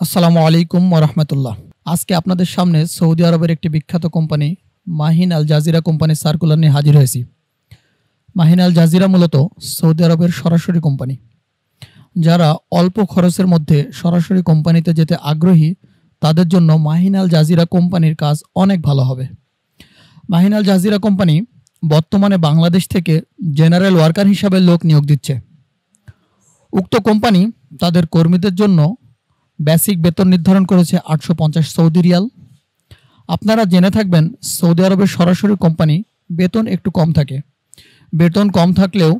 আসসালামু আলাইকুম ওয়া রাহমাতুল্লাহ। আজকে আপনাদের সামনে সৌদি আরবের একটি বিখ্যাত কোম্পানি মাহিন আল জাজিরা কোম্পানির সার্কুলার নিয়ে হাজির হয়েছি। মাহিন আল জাজিরা মূলত সৌদি আরবের সরাসরি কোম্পানি। যারা অল্প খরচের মধ্যে সরাসরি কোম্পানিতে যেতে আগ্রহী তাদের জন্য মাহিন আল জাজিরা কোম্পানির কাজ অনেক ভালো হবে। মাহিন আল জাজিরা কোম্পানি বর্তমানে বাংলাদেশ থেকে জেনারেল ওয়ার্কার হিসাবে লোক নিয়োগ দিচ্ছে। উক্ত কোম্পানি তাদের কর্মীদের জন্য বেসিক বেতন নির্ধারণ করেছে 850 সৌদি রিয়াল। আপনারা জেনে থাকবেন সৌদি আরবের সরাসরি কোম্পানি বেতন একটু কম থাকে। বেতন কম থাকলেও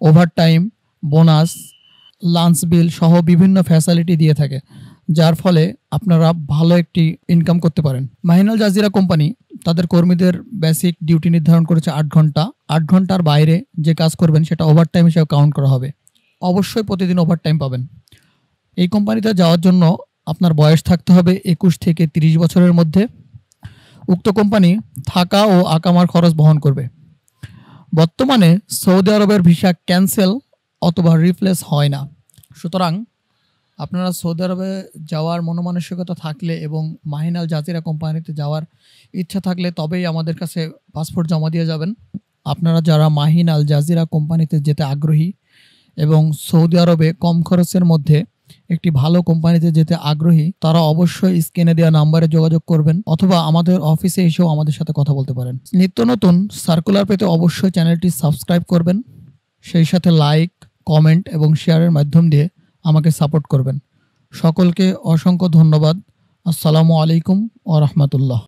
ওভারটাইম, বোনাস, লাঞ্চ বিল সহ বিভিন্ন ফ্যাসিলিটি দিয়ে থাকে, যার ফলে আপনারা ভালো একটি ইনকাম করতে পারেন। মাহিন আল জাজিরা কোম্পানি তাদের কর্মীদের বেসিক ডিউটি নির্ধারণ করেছে 8 ঘন্টা। 8 ঘন্টার বাইরে যে কাজ করবেন সেটা ওভারটাইম হিসেবে কাউন্ট করা হবে। অবশ্যই প্রতিদিন ওভারটাইম পাবেন। এই কোম্পানিতে যাওয়ার জন্য আপনার বয়স থাকতে হবে 21 থেকে 30 বছরের মধ্যে। উক্ত কোম্পানি থাকা ও আকামার খরচ বহন করবে। বর্তমানে সৌদি আরবের ভিসা ক্যান্সেল অথবা রিপ্লেস হয় না। সুতরাং আপনারা সৌদি আরবে যাওয়ার মনোমানসিকতা থাকলে এবং মাহিন আল জাজিরা কোম্পানিতে যাওয়ার ইচ্ছা থাকলে তবেই আমাদের কাছে পাসপোর্ট জমা দিয়ে যাবেন। আপনারা যারা মাহিন আল জাজিরা কোম্পানিতে যেতে আগ্রহী এবং সৌদি আরবে কম খরচের মধ্যে একটি ভালো কোম্পানিতে যেতে আগ্রহী তারা অবশ্যই স্ক্রিনে দেওয়া নাম্বারে যোগাযোগ করবেন অথবা আমাদের অফিসে এসেও আমাদের সাথে কথা বলতে পারেন। নিত্য নতুন সার্কুলার পেতে অবশ্যই চ্যানেলটি সাবস্ক্রাইব করবেন, সেই সাথে লাইক, কমেন্ট এবং শেয়ারের মাধ্যম দিয়ে আমাকে সাপোর্ট করবেন। সকলকে অসংখ্য ধন্যবাদ। আসসালামু আলাইকুম ওয়া রাহমাতুল্লাহ।